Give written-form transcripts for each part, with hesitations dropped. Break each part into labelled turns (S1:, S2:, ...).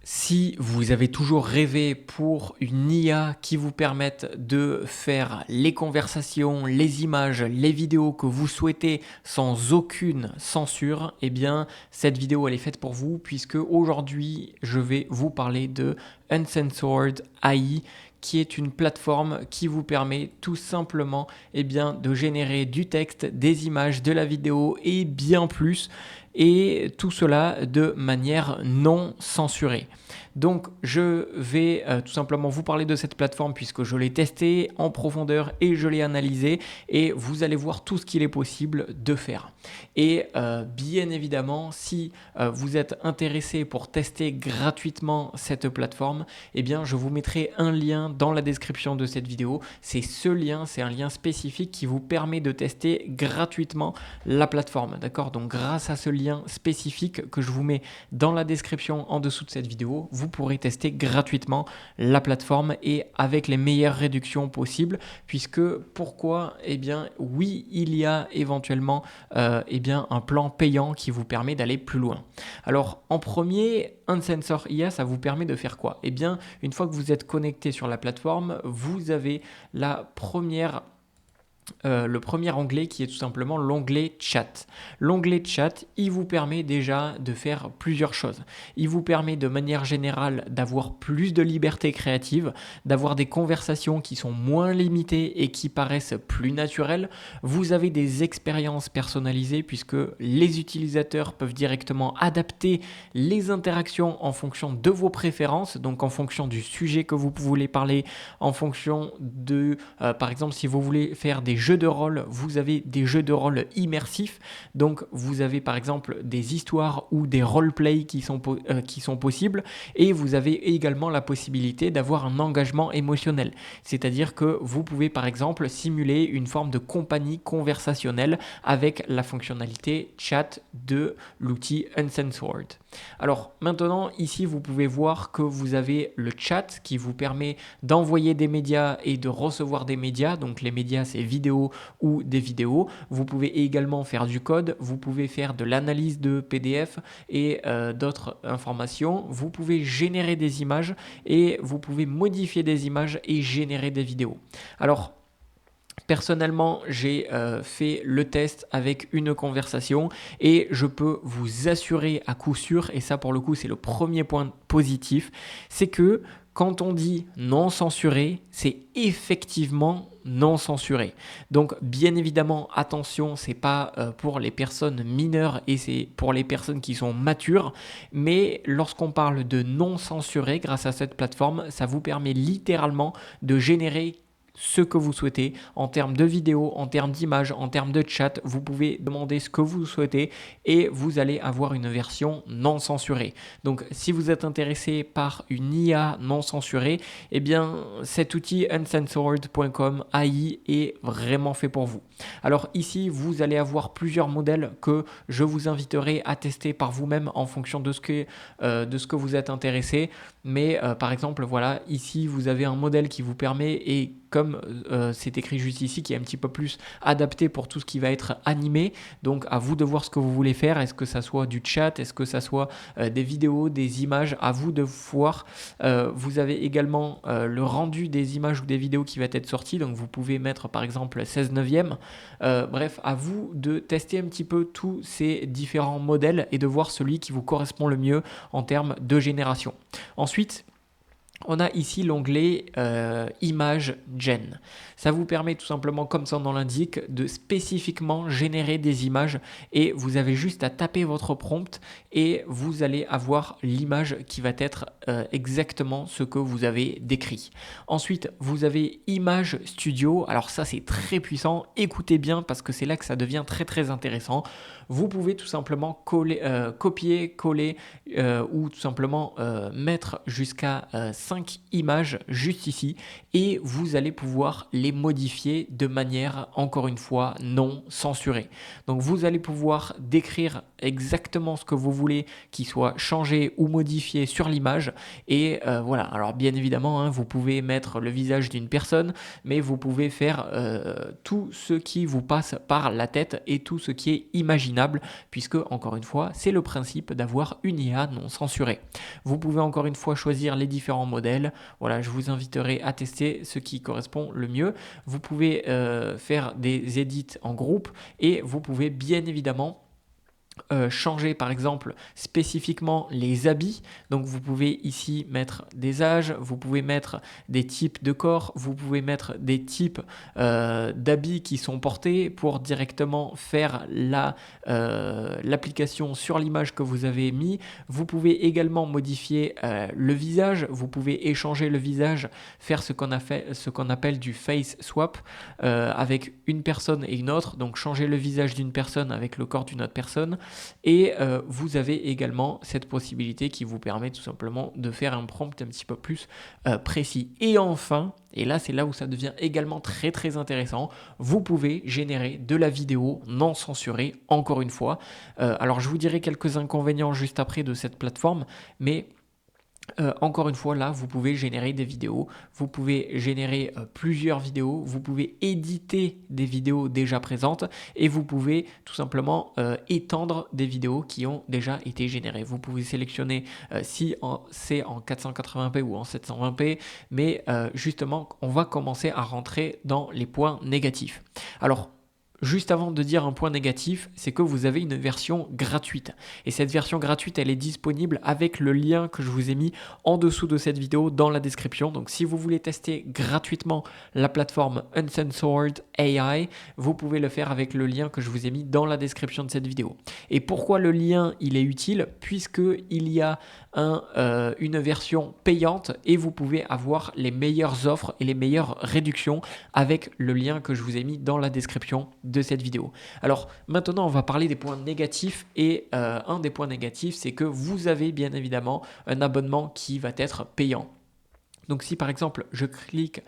S1: Si vous avez toujours rêvé pour une IA qui vous permette de faire les conversations, les images, les vidéos que vous souhaitez sans aucune censure, eh bien cette vidéo elle est faite pour vous puisque aujourd'hui je vais vous parler de Uncensored AI qui est une plateforme qui vous permet tout simplement de générer du texte, des images, de la vidéo et bien plus, et tout cela de manière non censurée. Donc je vais tout simplement vous parler de cette plateforme puisque je l'ai testée en profondeur et je l'ai analysée, et vous allez voir tout ce qu'il est possible de faire. Et bien évidemment, si vous êtes intéressé pour tester gratuitement cette plateforme, eh bien je vous mettrai un lien dans la description de cette vidéo. C'est ce lien, c'est un lien spécifique qui vous permet de tester gratuitement la plateforme. D'accord? Donc grâce à ce lien spécifique que je vous mets dans la description en dessous de cette vidéo, vous pourrez tester gratuitement la plateforme et avec les meilleures réductions possibles. Puisque pourquoi? Eh bien oui, il y a éventuellement un plan payant qui vous permet d'aller plus loin. Alors en premier, Uncensored IA, ça vous permet de faire quoi? Eh bien, une fois que vous êtes connecté sur la plateforme, vous avez le premier onglet qui est tout simplement l'onglet chat. L'onglet chat, il vous permet déjà de faire plusieurs choses. Il vous permet de manière générale d'avoir plus de liberté créative, d'avoir des conversations qui sont moins limitées et qui paraissent plus naturelles. Vous avez des expériences personnalisées puisque les utilisateurs peuvent directement adapter les interactions en fonction de vos préférences, donc en fonction du sujet que vous voulez parler, en fonction de, par exemple, si vous voulez faire des jeux de rôle, vous avez des jeux de rôle immersifs. Donc vous avez par exemple des histoires ou des roleplays qui sont possibles, et vous avez également la possibilité d'avoir un engagement émotionnel. C'est-à-dire que vous pouvez par exemple simuler une forme de compagnie conversationnelle avec la fonctionnalité chat de l'outil Uncensored. Alors maintenant, ici, vous pouvez voir que vous avez le chat qui vous permet d'envoyer des médias et de recevoir des médias. Donc les médias, c'est vidéo ou des vidéos. Vous pouvez également faire du code, vous pouvez faire de l'analyse de PDF et d'autres informations. Vous pouvez générer des images et vous pouvez modifier des images et générer des vidéos. Alors, personnellement, j'ai fait le test avec une conversation et je peux vous assurer à coup sûr, et ça pour le coup c'est le premier point positif, c'est que quand on dit non censuré, c'est effectivement non censuré. Donc bien évidemment, attention, c'est pas pour les personnes mineures et c'est pour les personnes qui sont matures, mais lorsqu'on parle de non censuré grâce à cette plateforme, ça vous permet littéralement de générer ce que vous souhaitez en termes de vidéos, en termes d'images, en termes de chat. Vous pouvez demander ce que vous souhaitez et vous allez avoir une version non censurée. Donc si vous êtes intéressé par une IA non censurée, eh bien cet outil uncensored.com AI est vraiment fait pour vous. Alors ici, vous allez avoir plusieurs modèles que je vous inviterai à tester par vous-même en fonction de ce que vous êtes intéressé. Mais par exemple, voilà, ici vous avez un modèle qui vous permet, et comme c'est écrit juste ici, qui est un petit peu plus adapté pour tout ce qui va être animé. Donc à vous de voir ce que vous voulez faire. Est-ce que ça soit du chat? Est-ce que ça soit des vidéos, des images? À vous de voir. Vous avez également le rendu des images ou des vidéos qui va être sorti. Donc vous pouvez mettre par exemple 16/9. Bref, à vous de tester un petit peu tous ces différents modèles et de voir celui qui vous correspond le mieux en termes de génération. Ensuite, on a ici l'onglet Image Gen. Ça vous permet tout simplement, comme son nom l'indique, de spécifiquement générer des images, et vous avez juste à taper votre prompt et vous allez avoir l'image qui va être exactement ce que vous avez décrit. Ensuite, vous avez Image Studio. Alors ça, c'est très puissant. Écoutez bien parce que c'est là que ça devient très très intéressant. Vous pouvez tout simplement copier, coller ou tout simplement mettre jusqu'à 5 5 images juste ici et vous allez pouvoir les modifier de manière, encore une fois, non censurée. Donc vous allez pouvoir décrire exactement ce que vous voulez qui soit changé ou modifié sur l'image et voilà. Alors bien évidemment, hein, vous pouvez mettre le visage d'une personne, mais vous pouvez faire tout ce qui vous passe par la tête et tout ce qui est imaginable, puisque encore une fois, c'est le principe d'avoir une IA non censurée. Vous pouvez encore une fois choisir les différents modèles. Voilà, je vous inviterai à tester ce qui correspond le mieux. Vous pouvez faire des edits en groupe et vous pouvez bien évidemment changer par exemple spécifiquement les habits. Donc vous pouvez ici mettre des âges, vous pouvez mettre des types de corps, vous pouvez mettre des types d'habits qui sont portés pour directement faire l'application sur l'image que vous avez mis. Vous pouvez également modifier le visage, vous pouvez échanger le visage, faire ce qu'on appelle du face swap avec une personne et une autre, donc changer le visage d'une personne avec le corps d'une autre personne. Et vous avez également cette possibilité qui vous permet tout simplement de faire un prompt un petit peu plus précis. Et enfin, et là c'est là où ça devient également très très intéressant, vous pouvez générer de la vidéo non censurée, encore une fois. Alors je vous dirai quelques inconvénients juste après de cette plateforme, mais encore une fois, là, vous pouvez générer des vidéos, vous pouvez générer plusieurs vidéos, vous pouvez éditer des vidéos déjà présentes et vous pouvez tout simplement étendre des vidéos qui ont déjà été générées. Vous pouvez sélectionner si c'est en 480p ou en 720p, mais justement, on va commencer à rentrer dans les points négatifs. Alors, juste avant de dire un point négatif, c'est que vous avez une version gratuite. Et cette version gratuite, elle est disponible avec le lien que je vous ai mis en dessous de cette vidéo dans la description. Donc si vous voulez tester gratuitement la plateforme Uncensored AI, vous pouvez le faire avec le lien que je vous ai mis dans la description de cette vidéo. Et pourquoi le lien il est utile? Puisqu'il y a une version payante et vous pouvez avoir les meilleures offres et les meilleures réductions avec le lien que je vous ai mis dans la description de cette vidéo. Alors maintenant on va parler des points négatifs et un des points négatifs c'est que vous avez bien évidemment un abonnement qui va être payant. Donc si par exemple je clique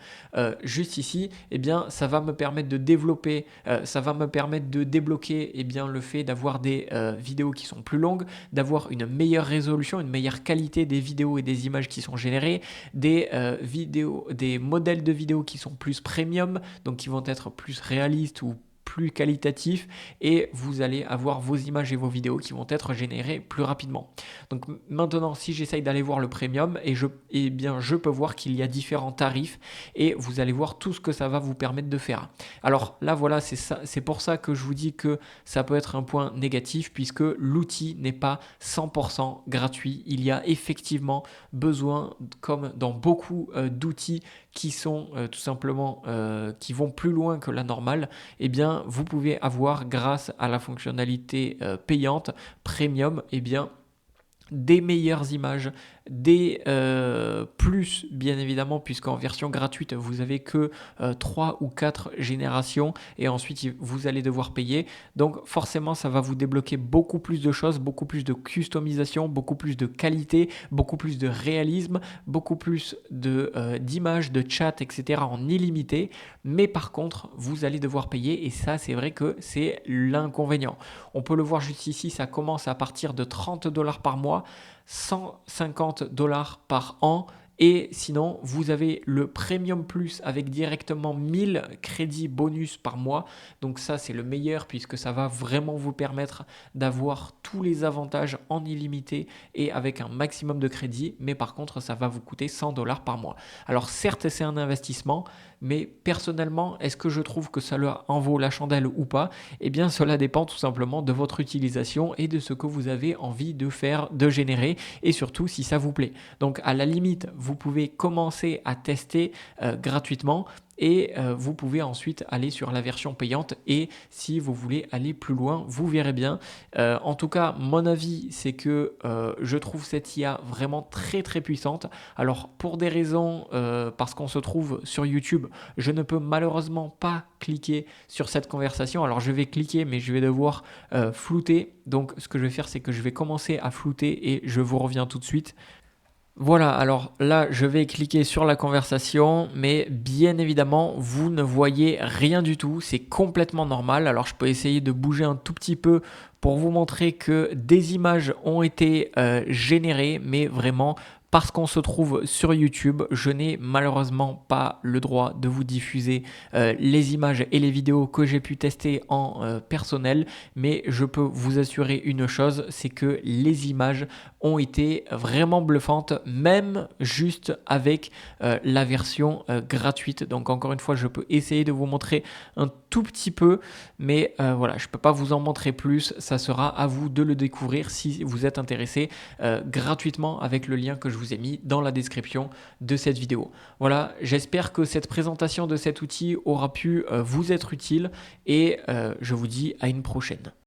S1: juste ici, eh bien ça va me permettre de développer, ça va me permettre de débloquer eh bien, le fait d'avoir des vidéos qui sont plus longues, d'avoir une meilleure résolution, une meilleure qualité des vidéos et des images qui sont générées, des modèles de vidéos qui sont plus premium, donc qui vont être plus réalistes ou plus qualitatif et vous allez avoir vos images et vos vidéos qui vont être générées plus rapidement. Donc maintenant, si j'essaye d'aller voir le premium, eh bien, je peux voir qu'il y a différents tarifs et vous allez voir tout ce que ça va vous permettre de faire. Alors là, voilà, c'est pour ça que je vous dis que ça peut être un point négatif puisque l'outil n'est pas 100% gratuit. Il y a effectivement besoin, comme dans beaucoup d'outils qui sont tout simplement qui vont plus loin que la normale, eh bien vous pouvez avoir grâce à la fonctionnalité payante premium, eh bien des meilleures images, des plus bien évidemment, puisqu'en version gratuite vous avez que 3 ou 4 générations et ensuite vous allez devoir payer, donc forcément ça va vous débloquer beaucoup plus de choses, beaucoup plus de customisation, beaucoup plus de qualité, beaucoup plus de réalisme, beaucoup plus d'images, de chat, etc. en illimité, mais par contre vous allez devoir payer et ça c'est vrai que c'est l'inconvénient. On peut le voir juste ici, ça commence à partir de $30 par mois, $150 par an. Et sinon, vous avez le Premium Plus avec directement 1000 crédits bonus par mois. Donc ça, c'est le meilleur puisque ça va vraiment vous permettre d'avoir tous les avantages en illimité et avec un maximum de crédits. Mais par contre, ça va vous coûter $100 par mois. Alors certes, c'est un investissement, mais personnellement, est-ce que je trouve que ça leur en vaut la chandelle ou pas? Eh bien, cela dépend tout simplement de votre utilisation et de ce que vous avez envie de faire, de générer et surtout si ça vous plaît. Donc à la limite, vous pouvez commencer à tester gratuitement et vous pouvez ensuite aller sur la version payante et si vous voulez aller plus loin, vous verrez bien. En tout cas, mon avis, c'est que je trouve cette IA vraiment très très puissante. Alors pour des raisons, parce qu'on se trouve sur YouTube, je ne peux malheureusement pas cliquer sur cette conversation. Alors je vais cliquer mais je vais devoir flouter. Donc ce que je vais faire, c'est que je vais commencer à flouter et je vous reviens tout de suite. Voilà, alors là, je vais cliquer sur la conversation, mais bien évidemment, vous ne voyez rien du tout. C'est complètement normal. Alors, je peux essayer de bouger un tout petit peu pour vous montrer que des images ont été générées, mais vraiment, parce qu'on se trouve sur YouTube, je n'ai malheureusement pas le droit de vous diffuser les images et les vidéos que j'ai pu tester en personnel, mais je peux vous assurer une chose, c'est que les images ont été vraiment bluffantes, même juste avec la version gratuite. Donc encore une fois, je peux essayer de vous montrer un tout petit peu, mais voilà, je ne peux pas vous en montrer plus. Ça sera à vous de le découvrir si vous êtes intéressé gratuitement avec le lien que je vous ai mis dans la description de cette vidéo. Voilà, j'espère que cette présentation de cet outil aura pu vous être utile et je vous dis à une prochaine.